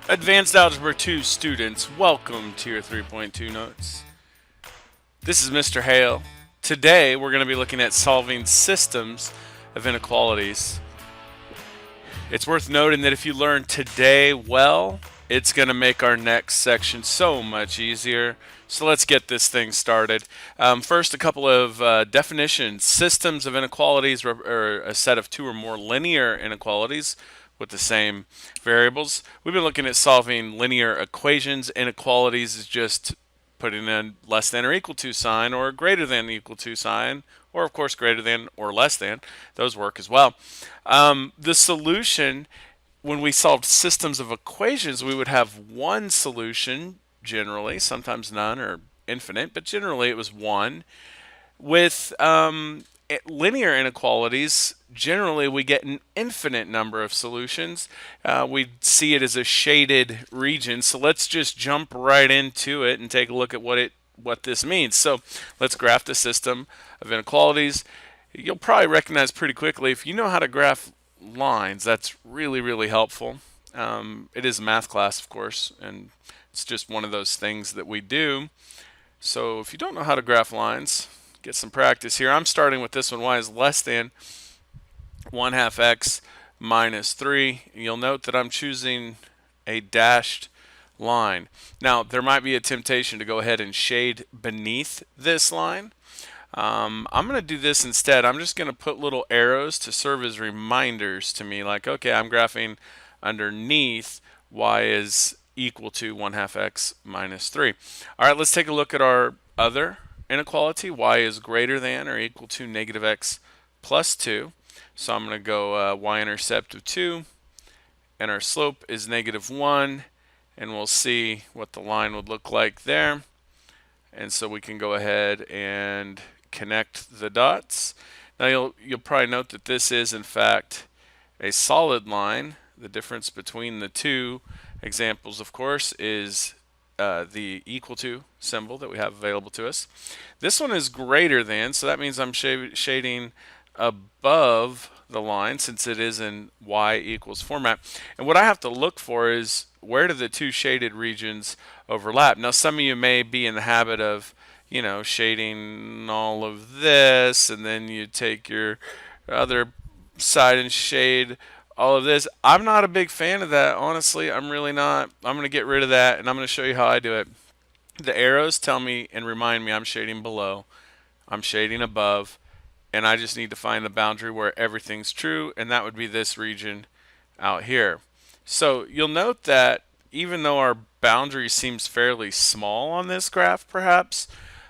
Advanced Algebra 2 students, welcome to your 3.2 notes. This is Mr. Hale. Today we're going to be looking at solving systems of inequalities. It's worth noting that if you learn today well, it's going to make our next section so much easier. So let's get this thing started. First, a couple of definitions. Systems of inequalities are a set of two or more linear inequalities with the same variables. We've been looking at solving linear equations. Inequalities is just putting in less than or equal to sign or greater than equal to sign, or of course greater than or less than. Those work as well. The solution, when we solved systems of equations, we would have one solution generally, sometimes none or infinite, but generally it was one. With linear inequalities, generally we get an infinite number of solutions. We see it as a shaded region. So let's just jump right into it and take a look at what this means. So let's graph the system of inequalities. You'll probably recognize pretty quickly if you know how to graph lines. That's really, really helpful. It is a math class, of course, and it's just one of those things that we do. So if you don't know how to graph lines, get some practice here. I'm starting with this one. Y is less than 1 half x minus 3. You'll note that I'm choosing a dashed line. Now, there might be a temptation to go ahead and shade beneath this line. I'm going to do this instead. I'm just going to put little arrows to serve as reminders to me, like, okay, I'm graphing underneath y is equal to 1 half x minus 3. All right, let's take a look at our other inequality. Y is greater than or equal to negative x plus 2. So I'm going to go y-intercept of 2, and our slope is negative 1, and we'll see what the line would look like there. And so we can go ahead and connect the dots. Now you'll probably note that this is in fact a solid line. The difference between the two examples, of course, is the equal to symbol that we have available to us. This one is greater than, so that means I'm shading above the line since it is in y equals format. And what I have to look for is where do the two shaded regions overlap. Now some of you may be in the habit of, shading all of this, and then you take your other side and shade all of this. I'm not a big fan of that, honestly. I'm really not. I'm going to get rid of that, and I'm going to show you how I do it. The arrows tell me and remind me I'm shading below, I'm shading above, and I just need to find the boundary where everything's true, and that would be this region out here. So you'll note that even though our boundary seems fairly small on this graph, perhaps,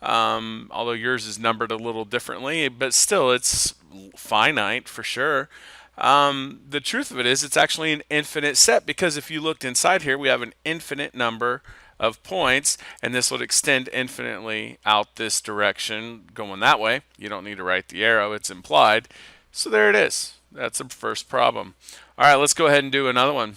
although yours is numbered a little differently, but still it's finite for sure. The truth of it is it's actually an infinite set, because if you looked inside here, we have an infinite number of points, and this would extend infinitely out this direction going that way. You don't need to write the arrow, it's implied. So there it is. That's the first problem. All right, let's go ahead and do another one.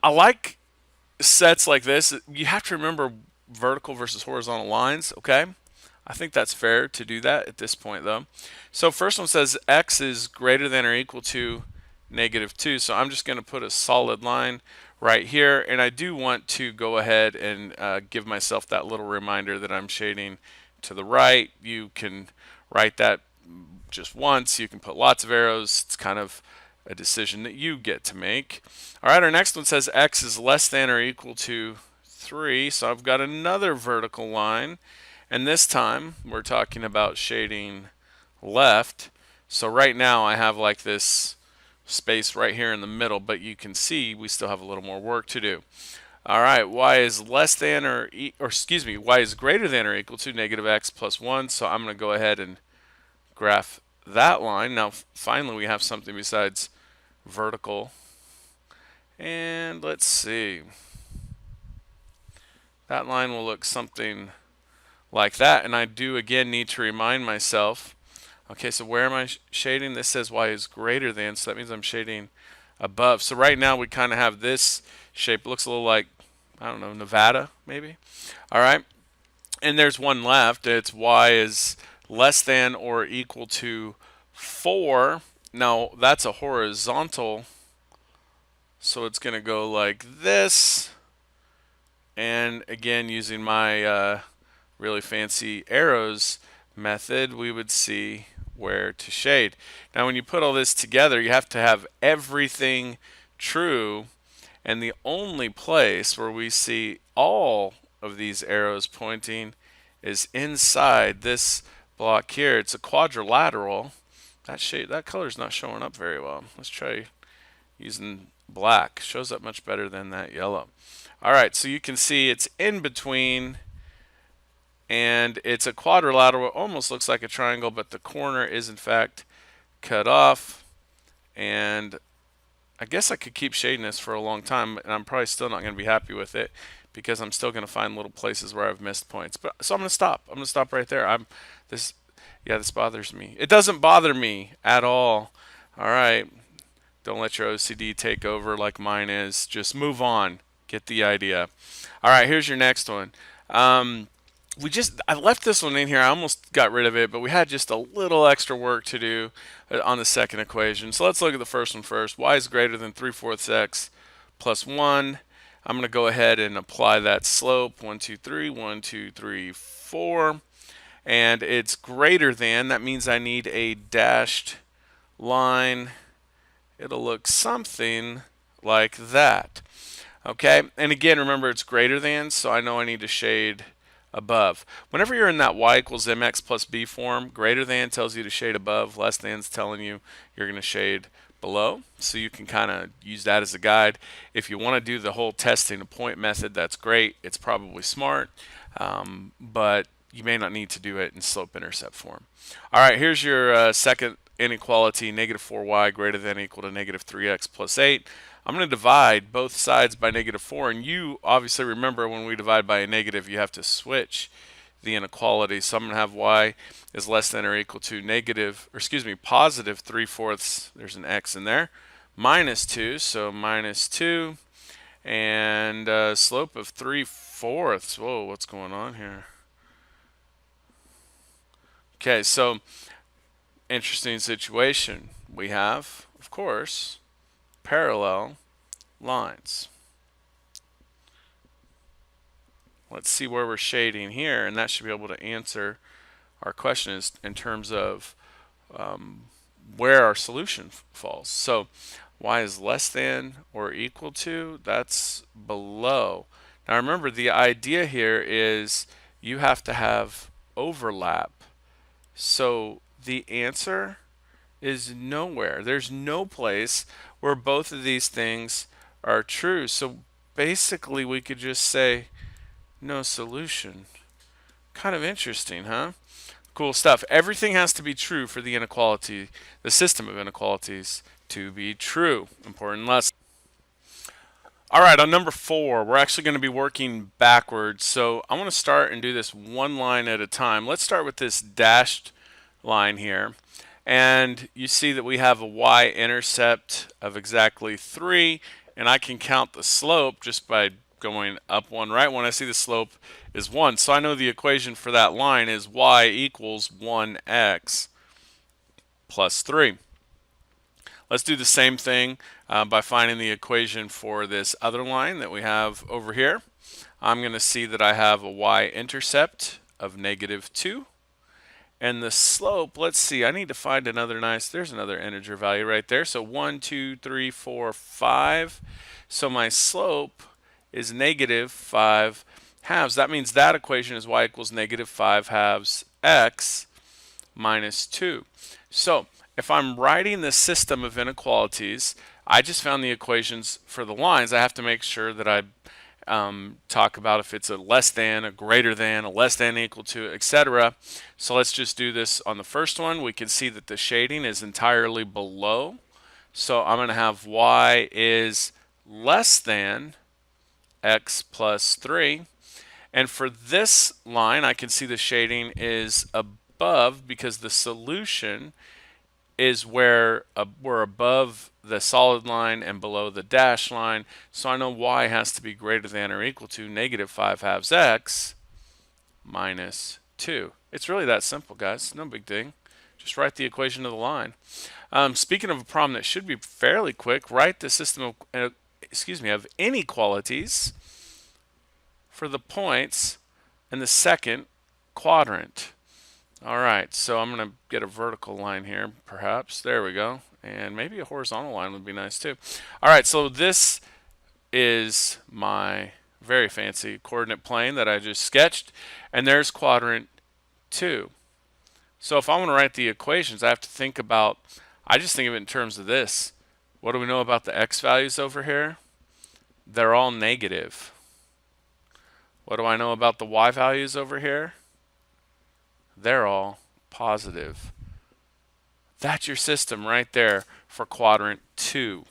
I like sets like this. You have to remember vertical versus horizontal lines, okay? I think that's fair to do that at this point, though. So first one says x is greater than or equal to negative 2. So I'm just going to put a solid line right here. And I do want to go ahead and give myself that little reminder that I'm shading to the right. You can write that just once. You can put lots of arrows. It's kind of a decision that you get to make. All right, our next one says x is less than or equal to 3. So I've got another vertical line. And this time we're talking about shading left. So right now I have like this space right here in the middle, but you can see we still have a little more work to do. All right, y is less than y is greater than or equal to negative x plus 1. So I'm going to go ahead and graph that line. Now finally we have something besides vertical. And let's see. That line will look something like that, and I do again need to remind myself, okay, so where am I shading? This says y is greater than, so that means I'm shading above. So right now we kind of have this shape. It looks a little like, I don't know, Nevada maybe. All right, and there's one left. It's y is less than or equal to 4. Now that's a horizontal So it's going to go like this. And again, using my really fancy arrows method, we would see where to shade. Now when you put all this together, you have to have everything true, and the only place where we see all of these arrows pointing is inside this block here. It's a quadrilateral. That color's not showing up very well. Let's try using black. Shows up much better than that yellow. All right, so you can see it's in between, and it's a quadrilateral. It almost looks like a triangle, but the corner is in fact cut off. And I guess I could keep shading this for a long time, and I'm probably still not going to be happy with it because I'm still going to find little places where I've missed points. But so I'm going to stop. I'm going to stop right there. This this bothers me. It doesn't bother me at all. All right. Don't let your OCD take over like mine is. Just move on. Get the idea. All right, here's your next one. I left this one in here. I almost got rid of it, but we had just a little extra work to do on the second equation. So let's look at the first one first. Y is greater than 3/4 x plus 1. I'm going to go ahead and apply that slope. 1, 2, 3, 1, 2, 3, 4. And it's greater than. That means I need a dashed line. It'll look something like that. Okay, and again, remember it's greater than, so I know I need to shade above. Whenever you're in that y equals mx plus b form, greater than tells you to shade above, less than is telling you you're going to shade below. So you can kind of use that as a guide. If you want to do the whole testing a point method, that's great. It's probably smart, but you may not need to do it in slope-intercept form. All right, here's your second inequality, negative 4y greater than or equal to negative 3x plus 8. I'm going to divide both sides by negative 4, and you obviously remember when we divide by a negative, you have to switch the inequality. So I'm going to have y is less than or equal to positive 3/4, there's an x in there, minus 2, so minus 2, and slope of 3/4. Whoa, what's going on here? Okay, so interesting situation. We have, of course, parallel lines. Let's see where we're shading here, and that should be able to answer our question in terms of where our solution falls. So y is less than or equal to, that's below. Now remember, the idea here is you have to have overlap. So the answer is nowhere. There's no place where both of these things are true. So basically we could just say no solution. Kind of interesting, huh? Cool stuff. Everything has to be true for the inequality, the system of inequalities to be true. Important lesson. All right, on number 4, we're actually going to be working backwards. So I want to start and do this one line at a time. Let's start with this dashed line here. And you see that we have a y-intercept of exactly 3, and I can count the slope just by going up 1, right? When I see the slope is 1. So I know the equation for that line is y equals 1x plus 3. Let's do the same thing by finding the equation for this other line that we have over here. I'm going to see that I have a y-intercept of negative 2. And the slope, let's see, I need to find there's another integer value right there. So 1, 2, 3, 4, 5. So my slope is negative 5 halves. That means that equation is y equals negative 5 halves x minus 2. So if I'm writing the system of inequalities, I just found the equations for the lines. I have to make sure that I talk about if it's a less than, a greater than, a less than, equal to, etc. So let's just do this on the first one. We can see that the shading is entirely below. So I'm going to have y is less than x plus 3. And for this line, I can see the shading is above because the solution is where we're above the solid line and below the dashed line. So I know y has to be greater than or equal to negative 5 halves x minus 2. It's really that simple, guys. No big thing. Just write the equation of the line. Speaking of a problem that should be fairly quick, write the system of of inequalities for the points in the second quadrant. All right, so I'm going to get a vertical line here, perhaps. There we go. And maybe a horizontal line would be nice too. All right, so this is my very fancy coordinate plane that I just sketched. And there's quadrant 2. So if I want to write the equations, I have to think about, I just think of it in terms of this. What do we know about the x values over here? They're all negative. What do I know about the y values over here? They're all positive. That's your system right there for quadrant 2.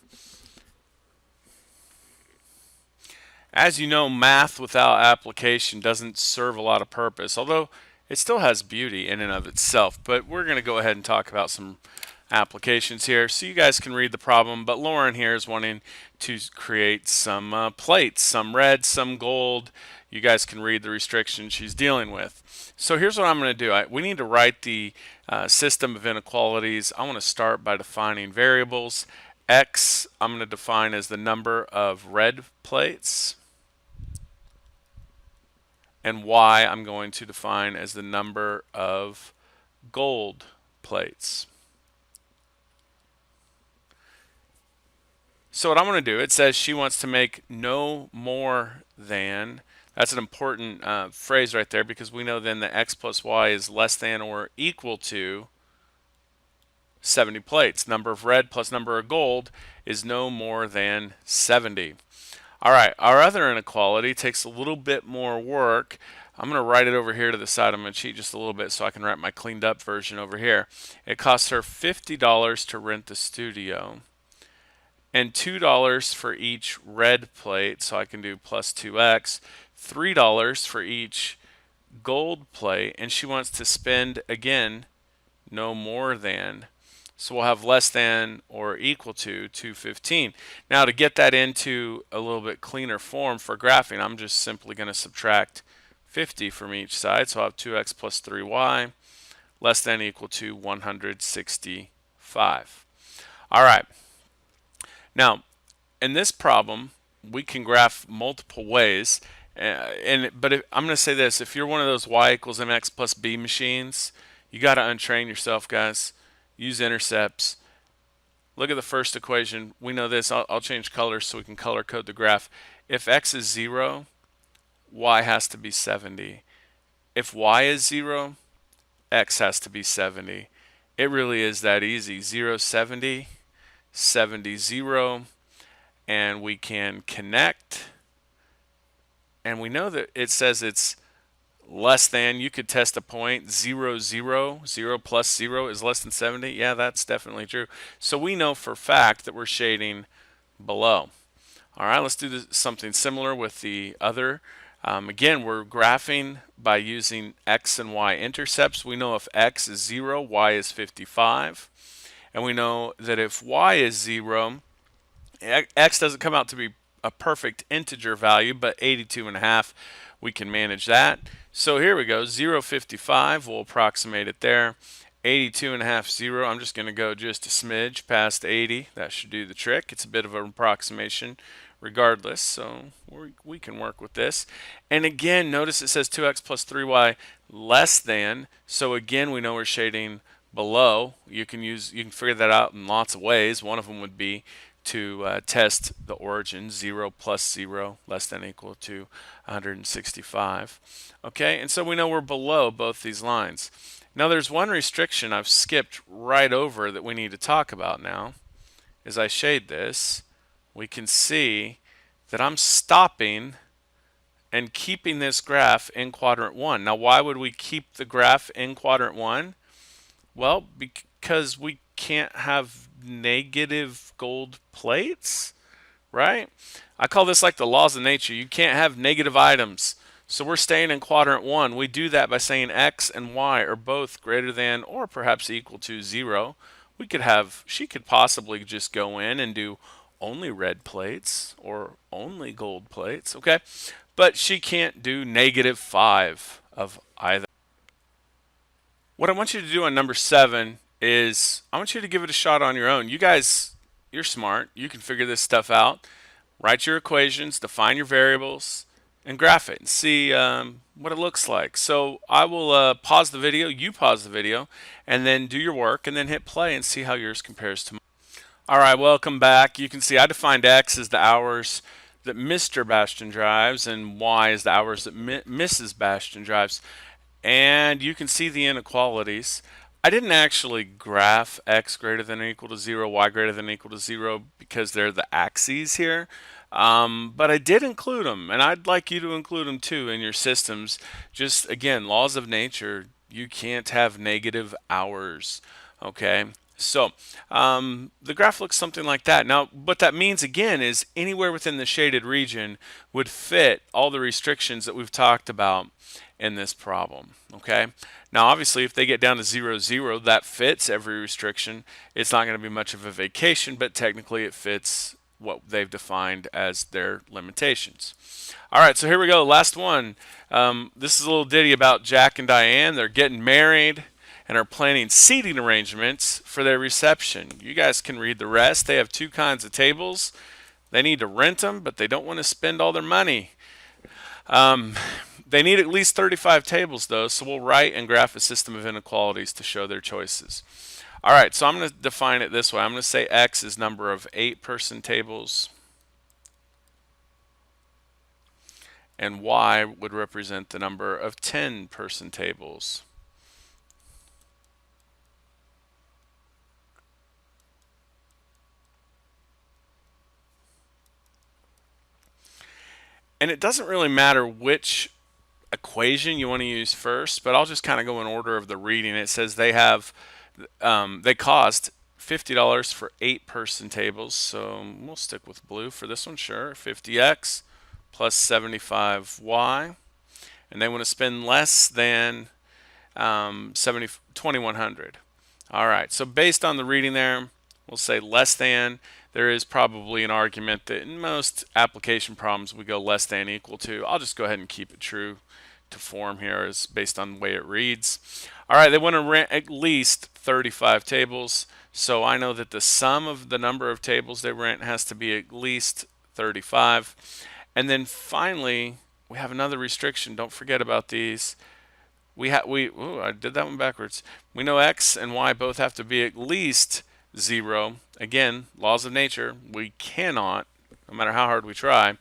As you know, math without application doesn't serve a lot of purpose, although it still has beauty in and of itself. But we're going to go ahead and talk about some applications here so you guys can read the problem. But Lauren here is wanting to create some plates, some red, some gold. You guys can read the restrictions she's dealing with. So here's what I'm going to do. We need to write the system of inequalities. I want to start by defining variables. X I'm going to define as the number of red plates, and Y I'm going to define as the number of gold plates. So what I'm going to do, it says she wants to make no more than, that's an important phrase right there, because we know then that x plus y is less than or equal to 70 plates. Number of red plus number of gold is no more than 70. All right, our other inequality takes a little bit more work. I'm going to write it over here to the side. I'm going to cheat just a little bit so I can write my cleaned up version over here. It costs her $50 to rent the studio, and $2 for each red plate, so I can do plus 2x, $3 for each gold plate, and she wants to spend, again, no more than. So we'll have less than or equal to $215. Now to get that into a little bit cleaner form for graphing, I'm just simply going to subtract 50 from each side. So I'll have 2x plus 3y less than or equal to 165. All right. Now, in this problem, we can graph multiple ways. I'm going to say this. If you're one of those y equals mx plus b machines, you got to untrain yourself, guys. Use intercepts. Look at the first equation. We know this. I'll change colors so we can color code the graph. If x is 0, y has to be 70. If y is 0, x has to be 70. It really is that easy. 0, 70, 70, 0. And we can connect. And we know that it says it's less than. You could test a point. 0, 0. 0 plus 0 is less than 70. Yeah, that's definitely true. So we know for a fact that we're shading below. All right, let's do something similar with the other. Again, we're graphing by using x and y intercepts. We know if x is 0, y is 55. And we know that if y is 0, x doesn't come out to be a perfect integer value, but 82.5, we can manage that. So here we go, 0, 55, we'll approximate it there. 82.5, 0, I'm just going to go just a smidge past 80. That should do the trick. It's a bit of an approximation regardless, so we can work with this. And again, notice it says 2x plus 3y less than, so again we know we're shading below. You can figure that out in lots of ways. One of them would be to test the origin, 0 plus 0 less than or equal to 165. Okay, and so we know we're below both these lines. Now there's one restriction I've skipped right over that we need to talk about now. As I shade this, we can see that I'm stopping and keeping this graph in quadrant 1. Now why would we keep the graph in quadrant 1? Well, because we can't have negative gold plates, right? I call this like the laws of nature. You can't have negative items. So we're staying in quadrant 1. We do that by saying x and y are both greater than or perhaps equal to 0. She could possibly just go in and do only red plates or only gold plates, okay? But she can't do -5 of either. What I want you to do on number 7 is I want you to give it a shot on your own. You guys, you're smart. You can figure this stuff out. Write your equations, define your variables, and graph it and see what it looks like. So I will pause the video, you pause the video, and then do your work, and then hit play and see how yours compares to mine. All right, welcome back. You can see I defined X as the hours that Mr. Bastian drives, and Y is the hours that Mrs. Bastian drives. And you can see the inequalities. I didn't actually graph X greater than or equal to 0, Y greater than or equal to 0 because they're the axes here. But I did include them, and I'd like you to include them too in your systems. Just again, laws of nature, you can't have negative hours. Okay, so the graph looks something like that. Now, what that means again is anywhere within the shaded region would fit all the restrictions that we've talked about in this problem. Okay, now obviously if they get down to 0, 0, that fits every restriction. It's not going to be much of a vacation, but technically it fits what they've defined as their limitations. All right, so here we go. Last one. This is a little ditty about Jack and Diane. They're getting married and are planning seating arrangements for their reception. You guys can read the rest. They have two kinds of tables. They need to rent them, but they don't want to spend all their money. They need at least 35 tables, though, so we'll write and graph a system of inequalities to show their choices. All right, so I'm going to define it this way. I'm going to say X is number of 8-person tables, and Y would represent the number of 10-person tables. And it doesn't really matter which equation you want to use first, but I'll just kind of go in order of the reading. It says they cost $50 for 8-person tables, so we'll stick with blue for this one, sure. 50x plus 75y, and they want to spend less than 2100. All right, so based on the reading there, we'll say less than. There is probably an argument that in most application problems we go less than equal to. I'll just go ahead and keep it true to form here is based on the way it reads. All right, they want to rent at least 35 tables, so I know that the sum of the number of tables they rent has to be at least 35. And then finally, we have another restriction. Don't forget about these. I did that one backwards. We know X and Y both have to be at least 0. Again, laws of nature, we cannot, no matter how hard we try,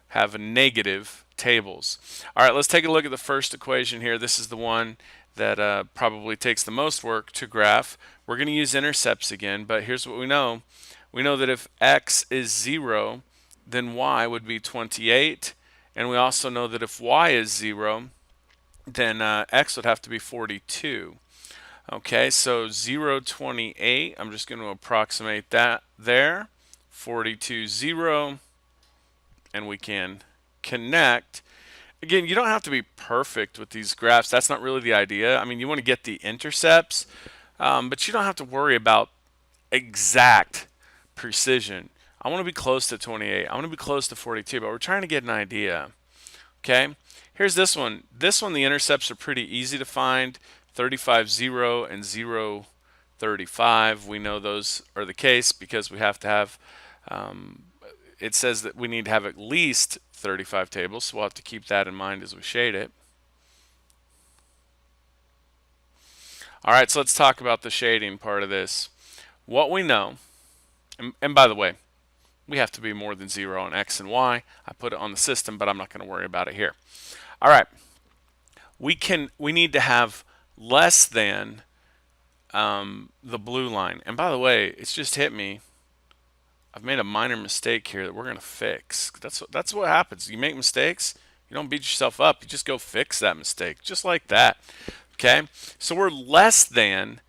have negative tables. All right, let's take a look at the first equation here. This is the one that probably takes the most work to graph. We're going to use intercepts again, but here's what we know. We know that if X is 0, then Y would be 28. And we also know that if Y is 0, then X would have to be 42. Okay, so 0, 28, I'm just going to approximate that there. 42, 0, and we can connect. Again, you don't have to be perfect with these graphs. That's not really the idea. I mean, you want to get the intercepts, but you don't have to worry about exact precision. I want to be close to 28. I want to be close to 42, but we're trying to get an idea. Okay, here's this one. This one, the intercepts are pretty easy to find. 35, 0, and 0, 35. We know those are the case because we have to have, it says that we need to have at least 35 tables, so we'll have to keep that in mind as we shade it. All right, so let's talk about the shading part of this. What we know, and by the way, we have to be more than 0 on X and Y. I put it on the system, but I'm not going to worry about it here. All right, we need to have less than the blue line. And by the way, it's just hit me. I've made a minor mistake here that we're going to fix. That's what happens. You make mistakes, you don't beat yourself up. You just go fix that mistake, just like that. Okay, so we're less than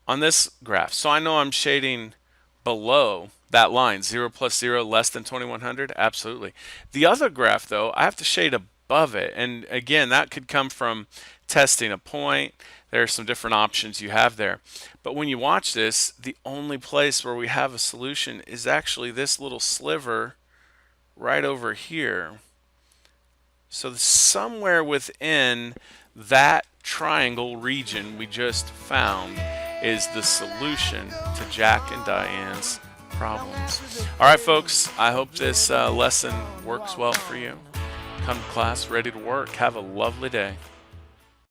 on this graph. So I know I'm shading below that line, 0 plus 0 less than 2100. Absolutely. The other graph, though, I have to shade above it. And again, that could come from testing a point. There are some different options you have there. But when you watch this, the only place where we have a solution is actually this little sliver right over here. So somewhere within that triangle region we just found is the solution to Jack and Diane's problems. All right, folks, I hope this lesson works well for you. Come to class ready to work. Have a lovely day.